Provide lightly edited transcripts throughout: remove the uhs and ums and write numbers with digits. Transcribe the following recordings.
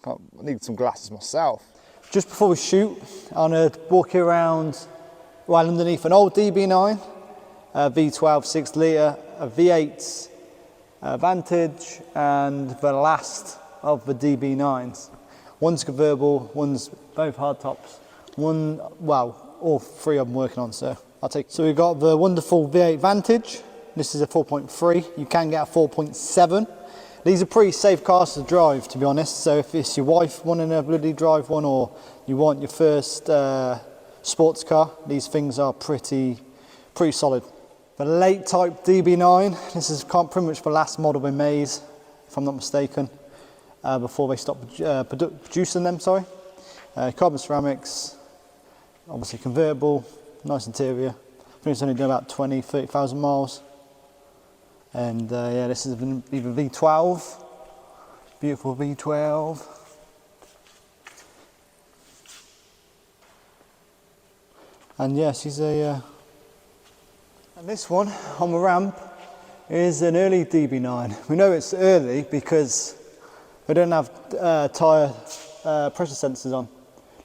I need some glasses myself. Just before we shoot, I'm going to walk you around, right underneath an old DB9, V12 6 litre, a V8 Vantage, and the last of the DB9s. One's convertible, one's both hardtops. All three I'm working on, so I'll take. So we've got the wonderful V8 Vantage. This is a 4.3. You can get a 4.7. These are pretty safe cars to drive, to be honest. So if it's your wife wanting to bloody drive one, or you want your first sports car, these things are pretty solid. The late type DB9. This is pretty much the last model they made, if I'm not mistaken, before they stopped producing them. Sorry. Carbon ceramics. Obviously convertible, nice interior. I think it's only done about 20-30,000 miles. And yeah, this is either V12, beautiful V12. And yeah, she's a, and this one on the ramp is an early DB9. We know it's early because they don't have tyre pressure sensors on.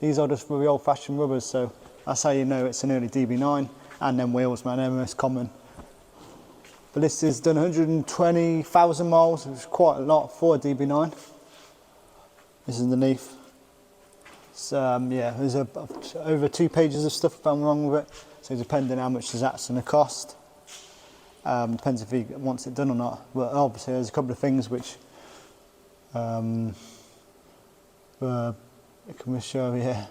These are just really old-fashioned rubbers, so that's how you know it's an early DB9. And then wheels, man, they're most common. But this is done 120,000 miles, which is quite a lot for a DB9. This is underneath. So yeah, there's over 2 pages of stuff if I'm wrong with it. So depending how much that's going to cost. Depends if he wants it done or not. But obviously there's a couple of things which can we show here?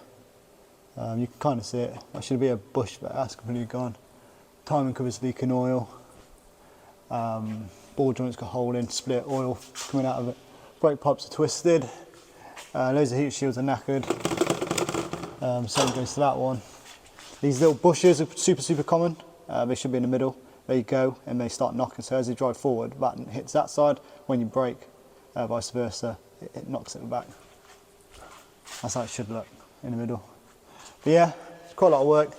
You can kind of see it. That should be a bush, but that's completely gone. Timing cover's leaking oil. Ball joint's got a hole in, split oil coming out of it. Brake pipes are twisted. Loads of heat shields are knackered. Same goes to that one. These little bushes are super common. They should be in the middle. There you go, and they start knocking. So as you drive forward, that hits that side. When you brake, vice versa, it knocks it back. That's how it should look in the middle. But yeah, it's quite a lot of work.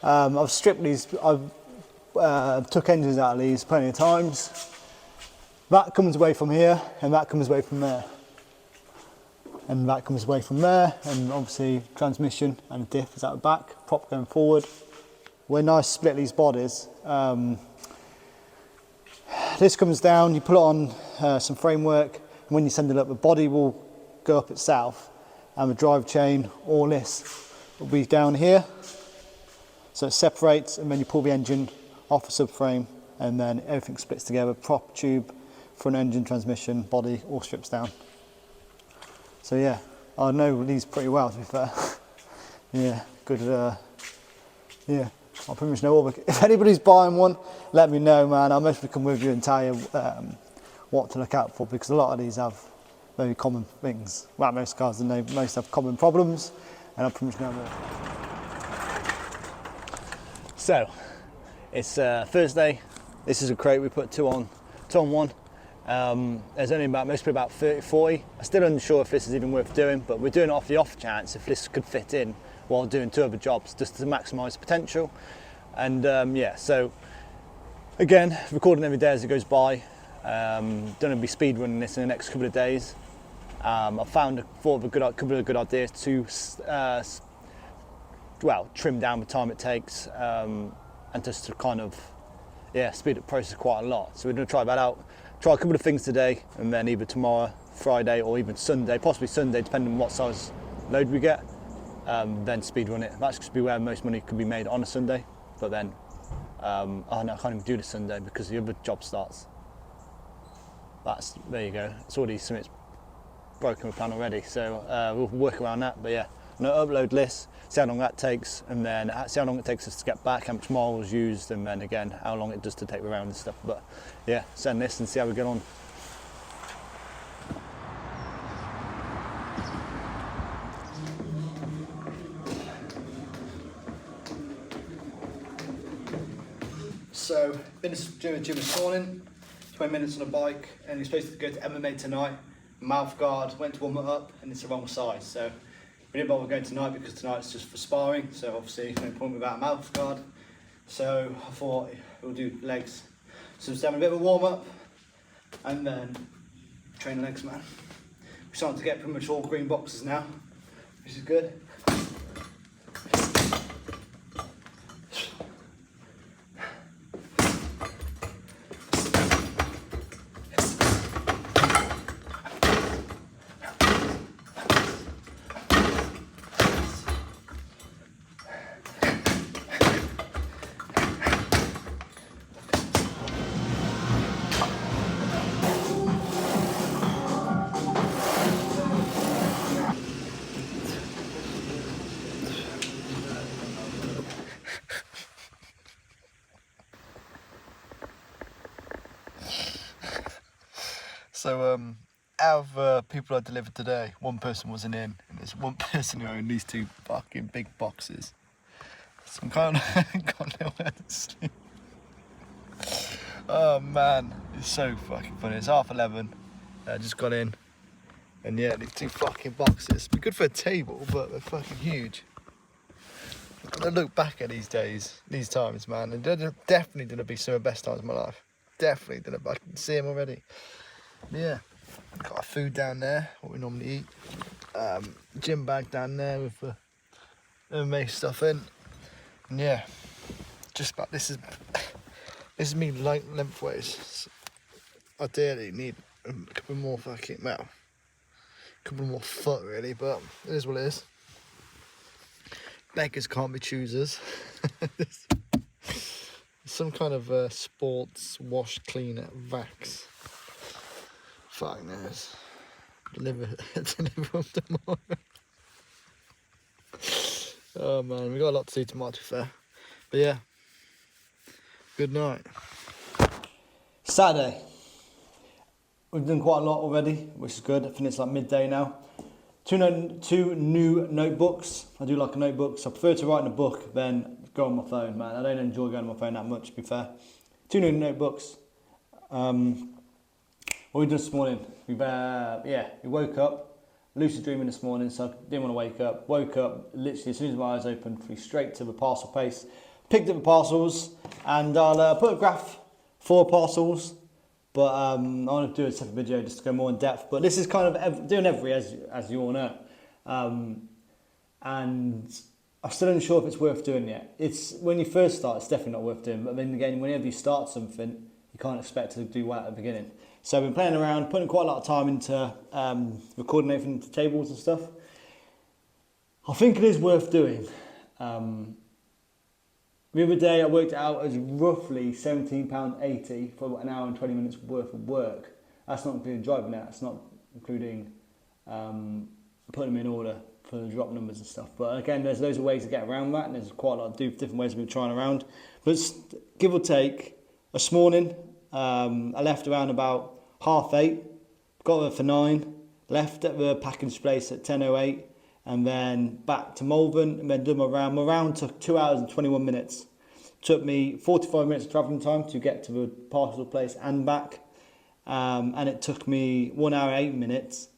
I've stripped these, I've took engines out of these plenty of times. That comes away from here, and that comes away from there. And that comes away from there, and obviously transmission and diff is out the back, prop going forward. When I split these bodies, this comes down, you put it on some framework, and when you send it up, the body will go up itself, and the drive chain, all this will be down here. So it separates, and then you pull the engine off the subframe, and then everything splits together, prop, tube, front engine, transmission, body, all strips down. So yeah, I know these pretty well, to be fair. Yeah, good, yeah, I pretty much know all the, if anybody's buying one, let me know, man. I'll mostly come with you and tell you what to look out for, because a lot of these have very common things. Well, most cars, and they most have common problems, and I pretty much know them all. So, it's Thursday. This is a crate, we put two on one. There's only mostly about 30, 40. I'm still unsure if this is even worth doing, but we're doing it off the off chance if this could fit in while doing 2 other jobs, just to maximise potential. And yeah, so again, recording every day as it goes by. Don't to be speed running this in the next couple of days. I thought of a couple of good ideas to trim down the time it takes, and just to kind of speed up the process quite a lot. So we're going to try that out. Try a couple of things today, and then either tomorrow, Friday, or even Sunday, possibly Sunday, depending on what size load we get, then speed run it. That's going to be where most money could be made on a Sunday. But then, oh no, I can't even do the Sunday because the other job starts. There you go. It's already something's broken the plan already. So we'll work around that. But yeah, I'm going to upload this, see how long that takes, and then see how long it takes us to get back, how much miles used, and then again how long it does to take around and stuff. But yeah, send this and see how we get on. So been doing the gym this morning, 20 minutes on a bike, and you're supposed to go to MMA tonight. Mouth guard, went to warm it up, and it's the wrong size. So we didn't bother going tonight because tonight's just for sparring, so obviously no point without a mouth guard. So I thought we'll do legs. So just having a bit of a warm up and then train legs, man. We're starting to get pretty much all green boxes now, which is good. So, out of people I delivered today, one person wasn't in, and there's one person who owned these 2 fucking big boxes. So I'm kind of got nowhere to sleep. Oh man, it's so fucking funny. It's 11:30. I just got in, and yeah, these 2 fucking boxes. Be good for a table, but they're fucking huge. I look back at these days, these times, man, and they're definitely gonna be some of the best times of my life. Definitely gonna. I can see them already. Yeah, got our food down there, what we normally eat. Gym bag down there with the MMA stuff in. And yeah, just about this is me lengthways. Ideally need a couple more fucking, well, a couple more foot really, but it is what it is. Beggars can't be choosers. Some kind of sports wash cleaner Vax. Fuck knows. Deliver them tomorrow. Oh man, we got a lot to do tomorrow, to be fair. But yeah, good night. Saturday. We've done quite a lot already, which is good. I think it's like midday now. Two new notebooks. I do like a notebook, so I prefer to write in a book than go on my phone, man. I don't enjoy going on my phone that much, to be fair. 2 new notebooks. What we done this morning? We woke up, lucid dreaming this morning, so I didn't want to wake up. Woke up, literally as soon as my eyes opened, flew straight to the parcel place, picked up the parcels, and I'll put a graph for parcels. But I want to do a separate video just to go more in depth. But this is kind of doing every, as you all know. And I'm still unsure if it's worth doing yet. It's when you first start, it's definitely not worth doing. But then again, whenever you start something, you can't expect to do well at the beginning. So I've been playing around, putting quite a lot of time into recording everything to tables and stuff. I think it is worth doing. The other day I worked it out as roughly £17.80 for an hour and 20 minutes worth of work. That's not including driving out, it's not including putting them in order for the drop numbers and stuff. But again, there's loads of ways to get around that, and there's quite a lot of different ways we've been trying around. But give or take, this morning I left around about 8:30, got there for 9, left at the package place at 10:08, and then back to Malvern, and then done my round. My round took 2 hours and 21 minutes. Took me 45 minutes of travelling time to get to the parcel place and back, and it took me 1 hour 8 minutes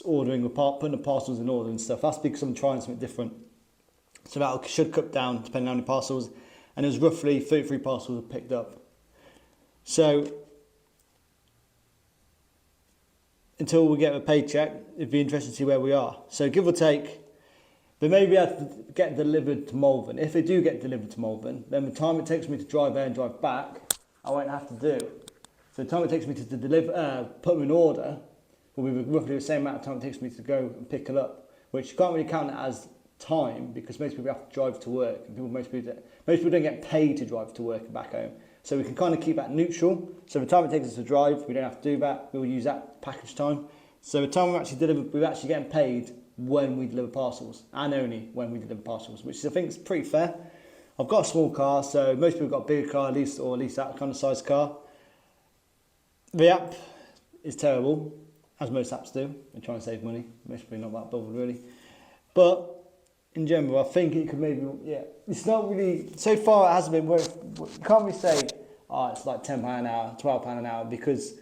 putting the parcels in order and stuff. That's because I'm trying something different. So that should cut down depending on how many parcels, and it was roughly 33 parcels I picked up. So until we get a paycheck, it'd be interesting to see where we are. So give or take, but maybe I have to get delivered to Malvern. If they do get delivered to Malvern, then the time it takes me to drive there and drive back, I won't have to do. So the time it takes me to deliver, put them in order, will be roughly the same amount of time it takes me to go and pick it up, which you can't really count it as time because most people have to drive to work, and most people don't get paid to drive to work and back home. So we can kind of keep that neutral. So the time it takes us to drive, we don't have to do that. We'll use that package time. So the time we're actually getting paid when we deliver parcels, and only when we deliver parcels, which I think is pretty fair. I've got a small car, so most people have got a bigger car, at least that kind of size car. The app is terrible, as most apps do. They're trying to save money. Most people are not that bothered really. But in general, I think it could maybe, it's not really, so far it hasn't been worth, you can't really say, it's like £10 an hour, £12 an hour, because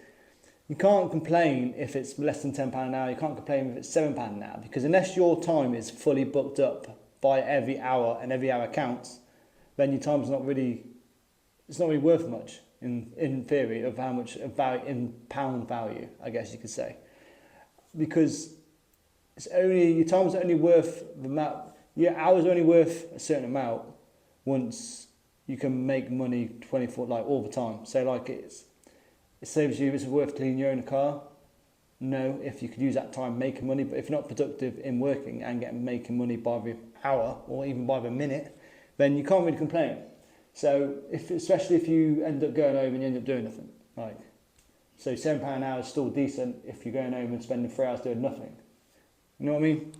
you can't complain if it's less than £10 an hour, you can't complain if it's £7 an hour, because unless your time is fully booked up by every hour and every hour counts, then your time's not really worth much in theory of how much in pound value, I guess you could say. because it's only, your time's only worth the amount, your hours are only worth a certain amount once you can make money 24, like all the time. So like it saves you, it's worth cleaning your own car. No, if you could use that time making money, but if you're not productive in working and making money by the hour or even by the minute, then you can't really complain. So especially if you end up going home and you end up doing nothing, like, so £7 an hour is still decent if you're going home and spending 3 hours doing nothing. You know what I mean?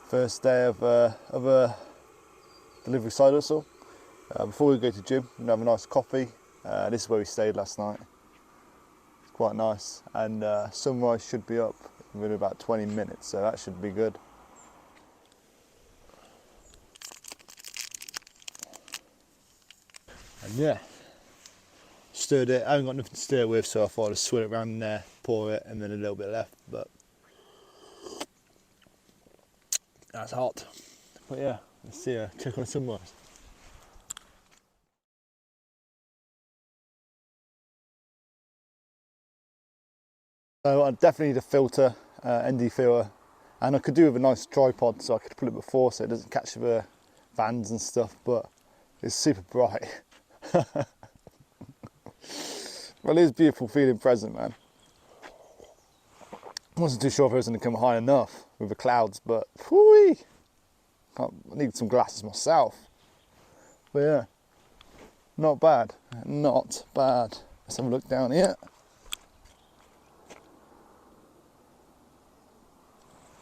First day of a delivery side hustle. Before we go to the gym, we're gonna have a nice coffee. This is where we stayed last night. It's quite nice, and sunrise should be up within about 20 minutes, so that should be good. And yeah, stirred it. I haven't got nothing to stir with, so I thought I'd swirl it around in there, pour it, and then a little bit left. But that's hot. But yeah, let's see. Check on the sunrise. So I definitely need a filter, ND filter, and I could do with a nice tripod, so I could put it before so it doesn't catch the vans and stuff. But it's super bright. Well, it is a beautiful feeling present, man. I wasn't too sure if it was going to come high enough with the clouds, but whoo, I need some glasses myself. But yeah, not bad, not bad. Let's have a look down here.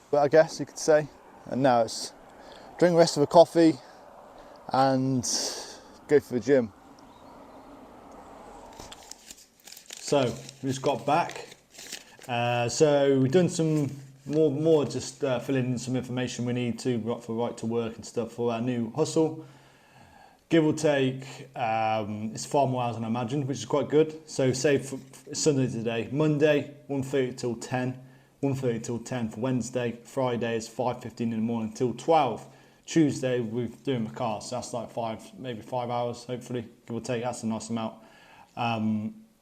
But I guess you could say, and now it's drink the rest of a coffee and go for the gym. So we just got back. So we've done some more just filling in some information we need to for right to work and stuff for our new hustle. Give or take, it's far more hours than I imagined, which is quite good. So say for Sunday today, Monday 1:30 till 10, 1:30 till 10 for Wednesday. Friday is 5:15 in the morning till 12. Tuesday we're doing my car, so that's like maybe 5 hours, hopefully, give or take. That's a nice amount.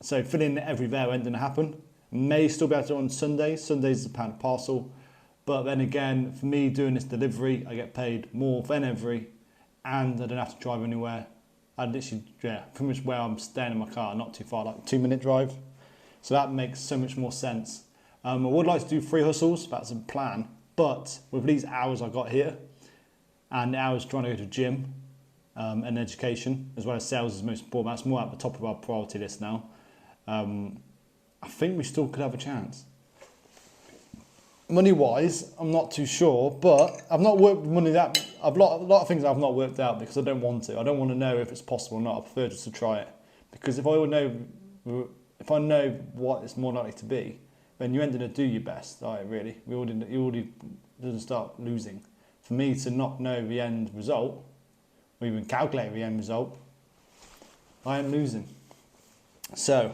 So filling every there ain't gonna happen. May still be able to do it on Sundays. Sundays is a pound parcel. But then again, for me doing this delivery, I get paid more than every, and I don't have to drive anywhere. I literally, pretty much where I'm staying in my car, not too far, like 2-minute drive. So that makes so much more sense. I would like to do 3 hustles, that's a plan. But with these hours I got here, and the hours trying to go to gym and education, as well as sales is most important. That's more at the top of our priority list now. I think we still could have a chance. Money-wise, I'm not too sure, but I've not worked with money that. I've a lot of things I've not worked out because I don't want to. I don't want to know if it's possible or not. I prefer just to try it, because if I know what it's more likely to be, then you end up do your best. Right, really, you already doesn't start losing. For me to not know the end result, or even calculate the end result, I am losing. So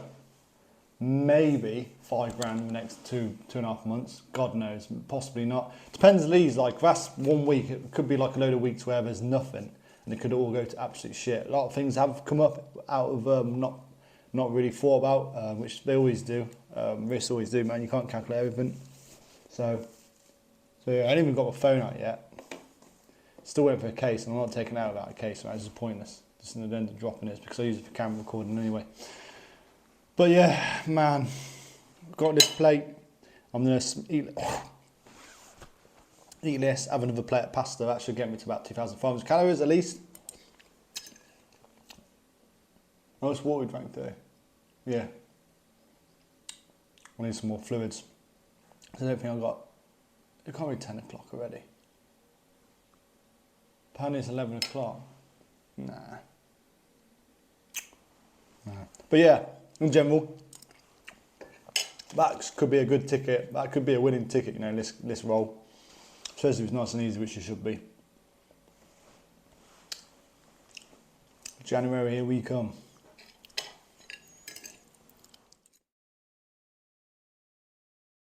maybe 5 grand in the next 2.5 months. God knows, possibly not. Depends. Lee's like, that's 1 week. It could be like a load of weeks where there's nothing, and it could all go to absolute shit. A lot of things have come up out of not really thought about, which they always do. Risks always do, man. You can't calculate everything. So yeah, I haven't even got my phone out yet. Still waiting for a case, and I'm not taking it out without a case, so it's just pointless. Just in the end of dropping it, because I use it for camera recording anyway. But yeah, man, got this plate. I'm gonna eat this, have another plate of pasta. That should get me to about 2,500 calories at least. How much water we drank today? Yeah. I need some more fluids. I don't think it can't be 10 o'clock already. Apparently it's 11 o'clock. Nah. But yeah, in general, that could be a good ticket. That could be a winning ticket, you know, this roll. Especially if it's nice and easy, which it should be. January, here we come.